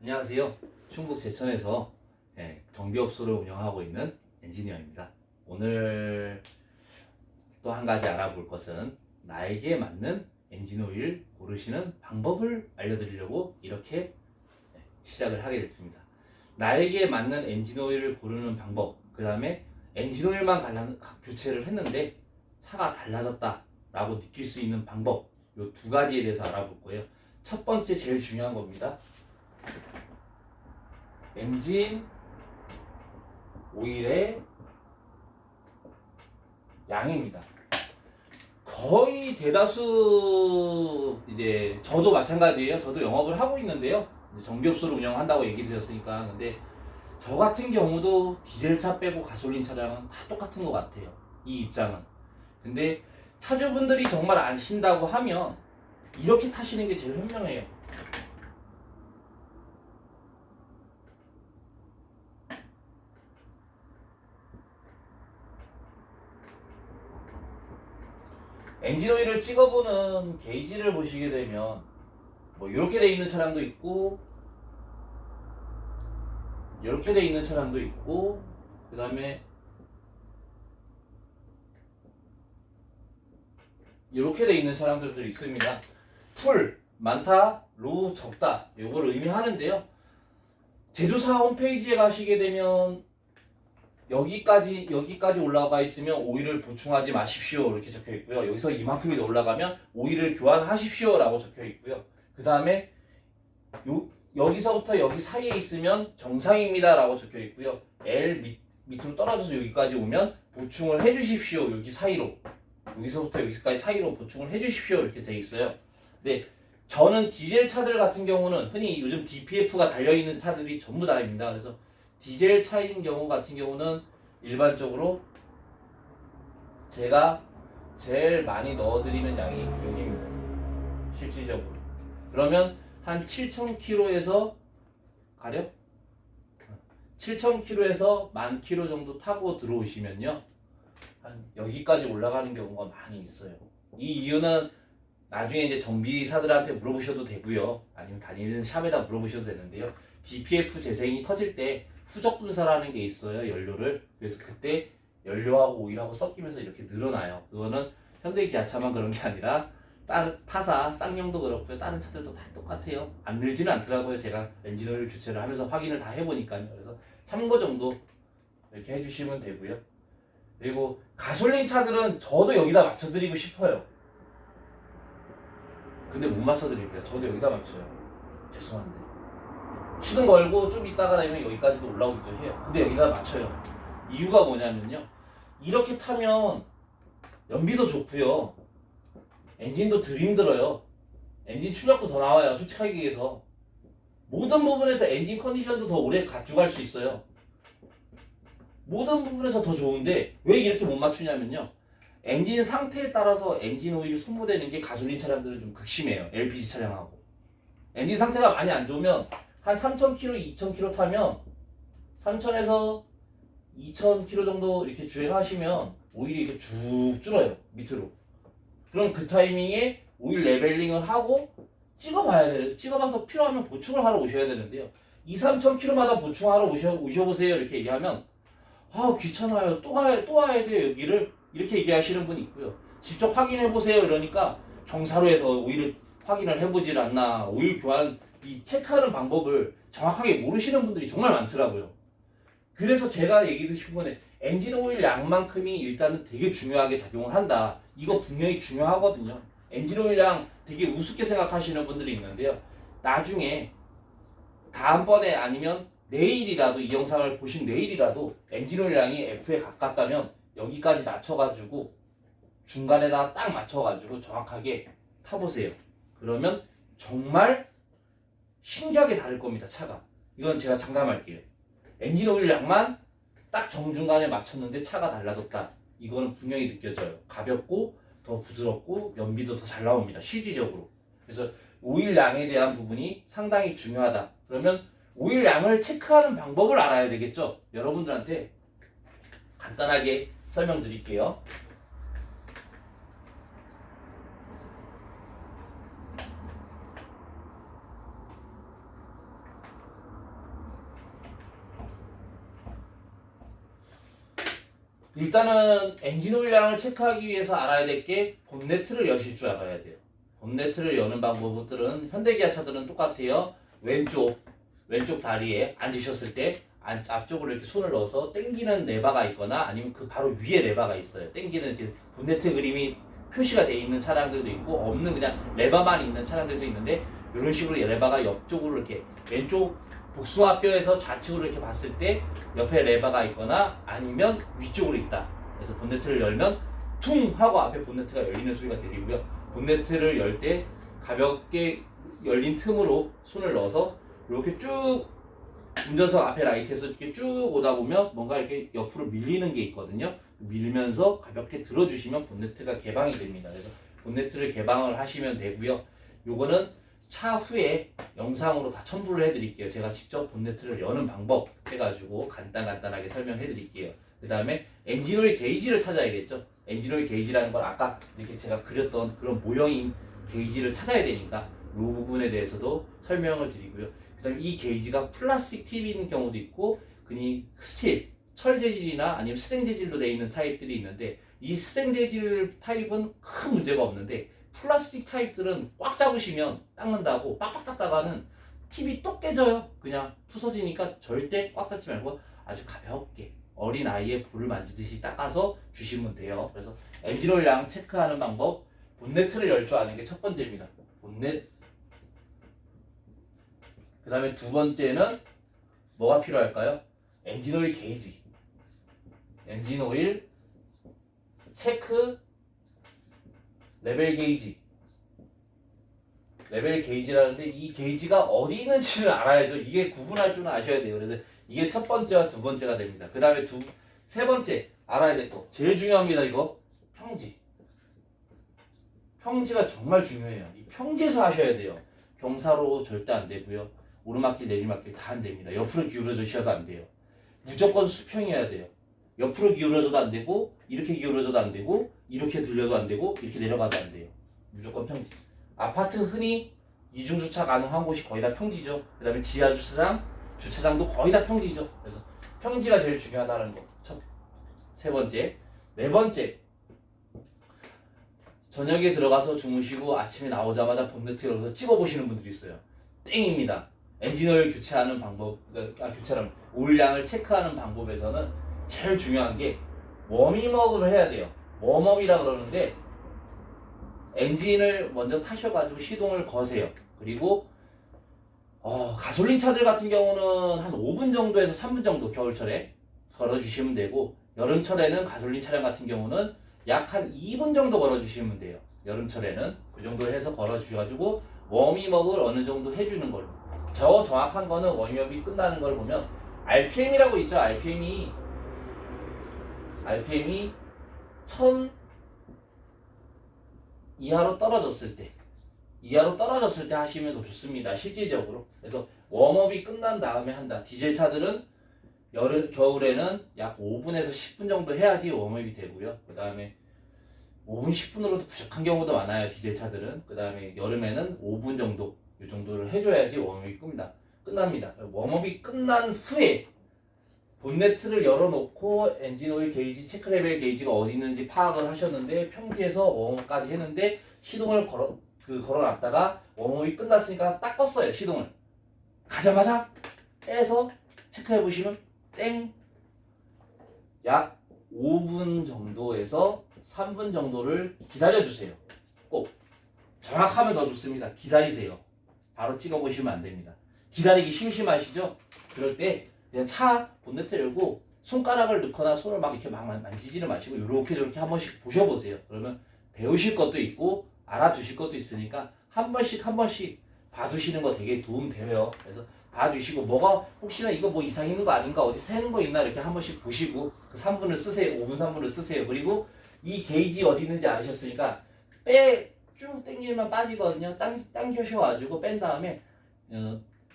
안녕하세요. 충북 제천에서 정비업소를 운영하고 있는 엔지니어입니다. 오늘 또 한 가지 알아볼 것은 나에게 맞는 엔진오일 고르시는 방법을 알려드리려고 이렇게 시작을 하게 됐습니다. 나에게 맞는 엔진오일을 고르는 방법, 그 다음에 엔진오일만 교체를 했는데 차가 달라졌다 라고 느낄 수 있는 방법, 이 두 가지에 대해서 알아볼 거예요. 첫 번째 제일 중요한 겁니다. 엔진 오일의 양입니다. 거의 대다수 이제 저도 마찬가지예요. 저도 영업을 하고 있는데요. 정비업소를 운영한다고 얘기 드렸으니까. 근데 저 같은 경우도 디젤차 빼고 가솔린 차량은 다 똑같은 것 같아요. 이 입장은. 근데 차주분들이 정말 아신다고 하면 이렇게 타시는 게 제일 현명해요. 엔진오일을 찍어보는 게이지를 보시게 되면 뭐 이렇게 돼 있는 차량도 있고 이렇게 돼 있는 차량도 있고 그 다음에 이렇게 돼 있는 차량들도 있습니다. 풀, 많다, 로우, 적다 이걸 의미하는데요. 제조사 홈페이지에 가시게 되면 여기까지 올라가 있으면 오일을 보충하지 마십시오 이렇게 적혀 있고요. 여기서 이만큼이 더 올라가면 오일을 교환하십시오 라고 적혀 있고요. 그 다음에 여기서부터 여기 사이에 있으면 정상입니다 라고 적혀 있고요. L 밑으로 떨어져서 여기까지 오면 보충을 해주십시오 여기 사이로, 여기서부터 여기까지 사이로 보충을 해주십시오 이렇게 돼 있어요. 근데 저는 디젤 차들 같은 경우는 흔히 요즘 DPF가 달려있는 차들이 전부 다입니다. 그래서 디젤 차인 경우 같은 경우는 일반적으로 제가 제일 많이 넣어드리는 양이 여기입니다. 실질적으로. 그러면 한 7,000km에서 가려? 7,000km에서 10,000km 정도 타고 들어오시면요. 한 여기까지 올라가는 경우가 많이 있어요. 이 이유는 나중에 이제 정비사들한테 물어보셔도 되고요. 아니면 다니는 샵에다 물어보셔도 되는데요. DPF 재생이 터질 때 후적 분사라는 게 있어요. 연료를. 그래서 그때 연료하고 오일하고 섞이면서 이렇게 늘어나요. 그거는 현대 기아차만 그런 게 아니라 다른 타사, 쌍용도 그렇고요. 다른 차들도 다 똑같아요. 안 늘지는 않더라고요. 제가 엔진오일 교체를 하면서 확인을 다 해보니까요. 그래서 참고 정도 이렇게 해주시면 되고요. 그리고 가솔린 차들은 저도 여기다 맞춰드리고 싶어요. 근데 못 맞춰드립니다. 저도 여기다 맞춰요. 죄송한데. 시동 걸고 좀 있다가 되면 여기까지도 올라오기도 해요. 근데 여기다 맞춰요. 이유가 뭐냐면요. 이렇게 타면 연비도 좋고요. 엔진도 덜 힘들어요. 엔진 출력도 더 나와요. 솔직하게 얘기해서. 모든 부분에서 엔진 컨디션도 더 오래 가져갈 수 있어요. 모든 부분에서 더 좋은데 왜 이렇게 못 맞추냐면요. 엔진 상태에 따라서 엔진 오일이 소모되는 게 가솔린 차량들은 좀 극심해요. LPG 차량하고. 엔진 상태가 많이 안 좋으면 한 3,000km, 2,000km 타면 3,000에서 2,000km 정도 이렇게 주행하시면 오일이 이렇게 쭉 줄어요. 밑으로. 그럼 그 타이밍에 오일 레벨링을 하고 찍어봐야 돼요. 찍어봐서 필요하면 보충을 하러 오셔야 되는데요. 2,000~3,000km마다 보충하러 오셔보세요 이렇게 얘기하면 귀찮아요. 또 와야 돼요 여기를 이렇게 얘기하시는 분이 있고요. 직접 확인해보세요 이러니까 경사로에서 오일을 확인을 해보질 않나, 오일 교환 이 체크하는 방법을 정확하게 모르시는 분들이 정말 많더라고요. 그래서 제가 얘기 드린 건데 엔진 오일 양만큼이 일단은 되게 중요하게 작용을 한다. 이거 분명히 중요하거든요. 엔진 오일 양 되게 우습게 생각하시는 분들이 있는데요. 나중에 다음번에 아니면 내일이라도 이 영상을 보신 내일이라도 엔진 오일 양이 F에 가깝다면 여기까지 낮춰가지고 중간에다 딱 맞춰가지고 정확하게 타보세요. 그러면 정말 신기하게 다를 겁니다. 차가. 이건 제가 장담할게요. 엔진 오일 양만 딱 정중간에 맞췄는데 차가 달라졌다. 이거는 분명히 느껴져요. 가볍고 더 부드럽고 연비도 더 잘 나옵니다. 실질적으로. 그래서 오일 양에 대한 부분이 상당히 중요하다. 그러면 오일 양을 체크하는 방법을 알아야 되겠죠. 여러분들한테 간단하게 설명드릴게요. 일단은 엔진 오일량을 체크하기 위해서 알아야 될 게 본네트를 여실 줄 알아야 돼요. 본네트를 여는 방법들은 현대기아 차들은 똑같아요. 왼쪽 다리에 앉으셨을 때 앞쪽으로 이렇게 손을 넣어서 당기는 레바가 있거나 아니면 그 바로 위에 레바가 있어요. 당기는 이렇게 본네트 그림이 표시가 되어 있는 차량들도 있고 없는 그냥 레바만 있는 차량들도 있는데 이런 식으로 레바가 옆쪽으로 이렇게 왼쪽 복숭아뼈에서 좌측으로 이렇게 봤을 때 옆에 레바가 있거나 아니면 위쪽으로 있다. 그래서 본네트를 열면 퉁 하고 앞에 본네트가 열리는 소리가 들리고요. 본네트를 열 때 가볍게 열린 틈으로 손을 넣어서 이렇게 쭉 운전석 앞에 라이트에서 이렇게 쭉 오다 보면 뭔가 이렇게 옆으로 밀리는 게 있거든요. 밀면서 가볍게 들어주시면 본네트가 개방이 됩니다. 그래서 본네트를 개방을 하시면 되고요. 요거는 차후에 영상으로 다 첨부를 해드릴게요. 제가 직접 본네트를 여는 방법 해가지고 간단하게 설명해 드릴게요. 그 다음에 엔진오일 게이지를 찾아야겠죠. 엔진오일 게이지라는 건 아까 이렇게 제가 그렸던 그런 모형인 게이지를 찾아야 되니까 이 부분에 대해서도 설명을 드리고요. 그 다음에 이 게이지가 플라스틱 팁인 경우도 있고 그니 스틸, 철 재질이나 아니면 스텐 재질로 되어 있는 타입들이 있는데 이 스텐 재질 타입은 큰 문제가 없는데 플라스틱 타입들은 꽉 잡으시면 닦는다고 빡빡 닦다가는 팁이 똑 깨져요. 그냥 부서지니까 절대 꽉 잡지 말고 아주 가볍게 어린 아이의 볼을 만지듯이 닦아서 주시면 돼요. 그래서 엔진오일 양 체크하는 방법, 본네트를 열 줄 아는 게 첫 번째입니다. 본넷. 그 다음에 두 번째는 뭐가 필요할까요? 엔진오일 게이지. 엔진오일 체크 레벨 게이지. 레벨 게이지라는데 이 게이지가 어디 있는지를 알아야죠. 이게 구분할 줄은 아셔야 돼요. 그래서 이게 첫 번째와 두 번째가 됩니다. 그 다음에 세 번째 알아야 될 거. 제일 중요합니다. 이거 평지. 평지가 정말 중요해요. 이 평지에서 하셔야 돼요. 경사로 절대 안 되고요. 오르막길 내리막길 다 안 됩니다. 옆으로 기울어주셔도 안 돼요. 무조건 수평이어야 돼요. 옆으로 기울어져도 안 되고 이렇게 기울어져도 안 되고 이렇게 들려도 안 되고 이렇게 내려가도 안 돼요. 무조건 평지. 아파트 흔히 이중주차 가능한 곳이 거의 다 평지죠. 그 다음에 지하 주차장도 거의 다 평지죠. 그래서 평지가 제일 중요하다는 거. 세 번째. 네 번째. 저녁에 들어가서 주무시고 아침에 나오자마자 본네트 열어서 찍어보시는 분들이 있어요. 땡입니다. 엔진오일 교체하는 방법, 교체라면 오일량을 체크하는 방법에서는 제일 중요한 게 워밍업을 해야 돼요. 웜업이라 그러는데 엔진을 먼저 타셔가지고 시동을 거세요. 그리고 가솔린 차들 같은 경우는 한 5분 정도에서 3분 정도 겨울철에 걸어주시면 되고 여름철에는 가솔린 차량 같은 경우는 약 한 2분 정도 걸어주시면 돼요. 여름철에는 그 정도 해서 걸어주셔가지고 워밍업을 어느 정도 해주는 걸로. 정확한 거는 워밍업이 끝나는 걸 보면 RPM이라고 있죠. RPM이 1000 이하로 떨어졌을 때 하시면 더 좋습니다. 실질적으로. 그래서 웜업이 끝난 다음에 한다. 디젤 차들은 겨울에는 약 5분에서 10분 정도 해야지 웜업이 되고요. 그 다음에 5분, 10분으로도 부족한 경우도 많아요. 디젤 차들은. 그 다음에 여름에는 5분 정도, 이 정도를 해줘야지 웜업이 끝납니다. 웜업이 끝난 후에 본네트를 열어놓고 엔진오일 게이지, 체크레벨 게이지가 어디 있는지 파악을 하셨는데 평지에서 웜업까지 했는데 시동을 걸어놨다가 웜업이 끝났으니까 딱 껐어요. 시동을. 가자마자 빼서 체크해보시면 땡! 약 5분 정도에서 3분 정도를 기다려주세요. 꼭. 정확하면 더 좋습니다. 기다리세요. 바로 찍어보시면 안 됩니다. 기다리기 심심하시죠? 그럴 때 그냥 차 본네트 열고 손가락을 넣거나 손을 막 이렇게 막 만지지는 마시고 이렇게 저렇게 한 번씩 보셔보세요. 그러면 배우실 것도 있고 알아두실 것도 있으니까 한 번씩 봐두시는 거 되게 도움돼요. 그래서 봐주시고 뭐가 혹시나 이거 뭐 이상 있는 거 아닌가 어디 새는 거 있나 이렇게 한 번씩 보시고 그 3분을 쓰세요. 5분 3분을 쓰세요. 그리고 이 게이지 어디 있는지 알으셨으니까 쭉 당기면 빠지거든요. 당겨셔가지고 뺀 다음에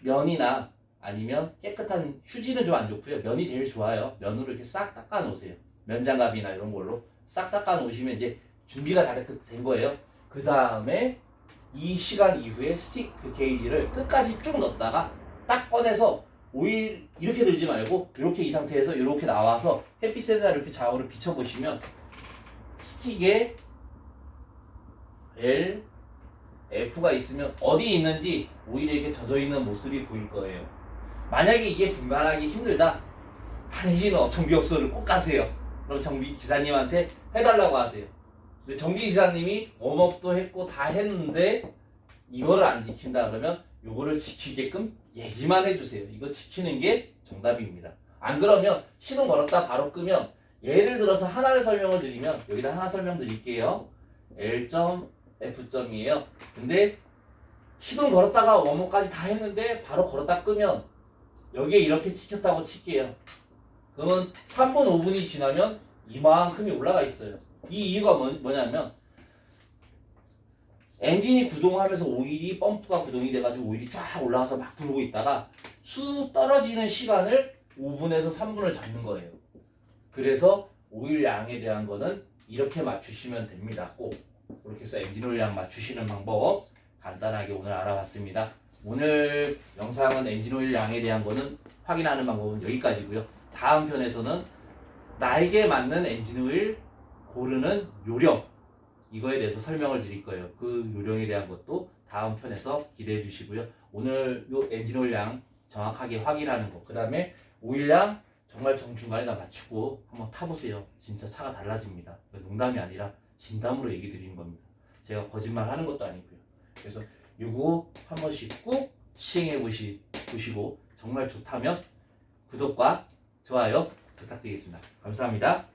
면이나 아니면 깨끗한 휴지는 좀 안 좋고요. 면이 제일 좋아요. 면으로 이렇게 싹 닦아 놓으세요. 면장갑이나 이런 걸로 싹 닦아 놓으시면 이제 준비가 다 된 거예요. 그 다음에 이 시간 이후에 스틱 게이지를 끝까지 쭉 넣었다가 딱 꺼내서 오일 이렇게 들지 말고 이렇게 이 상태에서 이렇게 나와서 햇빛에다 이렇게 좌우를 비춰보시면 스틱에 L, F가 있으면 어디 있는지 오일에 이렇게 젖어있는 모습이 보일 거예요. 만약에 이게 분간하기 힘들다, 당신은 정비업소를 꼭 가세요. 그럼 정비 기사님한테 해달라고 하세요. 근데 정비 기사님이 웜업도 했고 다 했는데 이거를 안 지킨다 그러면 요거를 지키게끔 얘기만 해주세요. 이거 지키는 게 정답입니다. 안 그러면 시동 걸었다 바로 끄면, 예를 들어서 하나를 설명을 드리면 여기다 하나 설명드릴게요. L.F.이에요. 근데 시동 걸었다가 웜업까지 다 했는데 바로 걸었다 끄면 여기에 이렇게 찍혔다고 칠게요. 그러면 3분 5분이 지나면 이만큼이 올라가 있어요. 이 이유가 뭐냐면 엔진이 구동하면서 오일이 펌프가 구동이 돼가지고 오일이 쫙 올라와서 막 돌고 있다가 쑥 떨어지는 시간을 5분에서 3분을 잡는 거예요. 그래서 오일 양에 대한 거는 이렇게 맞추시면 됩니다. 꼭 그렇게 해서 엔진 오일 양 맞추시는 방법 간단하게 오늘 알아봤습니다. 오늘 영상은 엔진 오일 양에 대한 거는 확인하는 방법은 여기까지고요. 다음 편에서는 나에게 맞는 엔진 오일 고르는 요령, 이거에 대해서 설명을 드릴 거예요. 그 요령에 대한 것도 다음 편에서 기대해 주시고요. 오늘 요 엔진 오일 양 정확하게 확인하는 거, 그 다음에 오일 양 정말 정중간에다 맞추고 한번 타보세요. 진짜 차가 달라집니다. 농담이 아니라 진담으로 얘기 드리는 겁니다. 제가 거짓말 하는 것도 아니고요. 그래서 요거 한 번씩 꼭 시행해 보시고 정말 좋다면 구독과 좋아요 부탁드리겠습니다. 감사합니다.